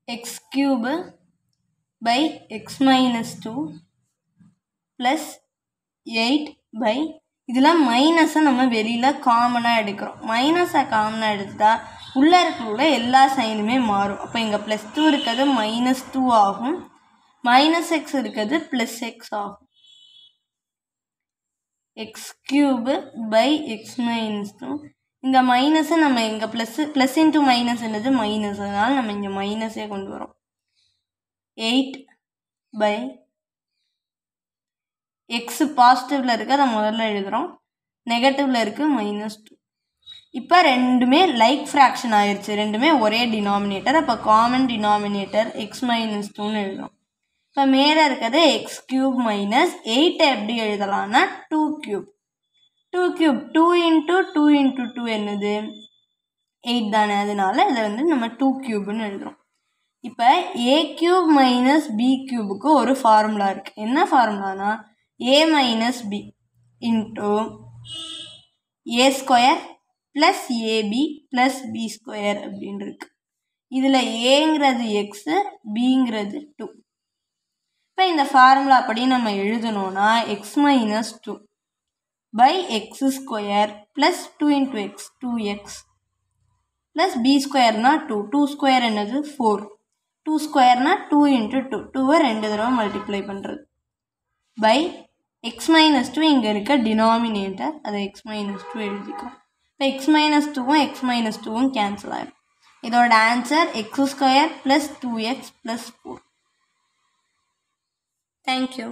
x cube by x minus 2 plus 8 by இதெல்லாம் மைனஸை நம்ம வெளியில் காமனாக எடுக்கிறோம். மைனஸை காமனாக எடுத்தால் உள்ளே இருக்கிற எல்லா சைனுமே மாறும். அப்போ இங்கே +2 இருக்கிறது -2 ஆகும், -x இருக்கிறது +x ஆகும். x cube by x minus 2 இந்த மைனஸை நம்ம இங்கே ப்ளஸ் இன்ட்டு மைனஸ் என்னது மைனஸ், அதனால் நம்ம இங்கே மைனஸே கொண்டு வரோம். 8 by x பாசிட்டிவில் இருக்குது, அதை முதல்ல எழுதுகிறோம். நெகட்டிவில் இருக்குது -2. இப்போ ரெண்டுமே லைக் ஃப்ராக்ஷன் ஆயிடுச்சு, ரெண்டுமே ஒரே டினாமினேட்டர். அப்போ காமன் டினாமினேட்டர் x minus 2ன்னு எழுதுகிறோம். இப்போ மேலே இருக்கிறது x cube minus 8 எப்படி எழுதலாம்னா 2 cube. 2 cube 2 into 2 into 2 என்னது 8 தானே, அதனால இதை வந்து நம்ம 2 cubeன்னு எழுதுகிறோம். இப்போ a cube minus b cubeக்கு ஒரு ஃபார்முலா இருக்குது. என்ன ஃபார்முலானா a minus b into a square plus ab plus b square அப்படின்னு இருக்கு. இதில் ஏங்கிறது எக்ஸு, பிங்கிறது 2. இப்போ இந்த ஃபார்முலா அப்படி நம்ம எழுதணும்னா x minus 2 by x square plus 2 into x 2x plus b squareனா 2, 2 square என்னது 4, 2 squareனா 2 into 2, 2வை 2 தடவை மல்டிப்ளை பண்ணுறது by x minus 2 இங்கே இருக்க டினாமினேட்டர், அதை x minus 2 எழுதிக்கிறோம். இப்போ x minus 2வும் x minus 2வும் கேன்சல் ஆகிடும். இதோட answer x square plus 2x plus 4. Thank you.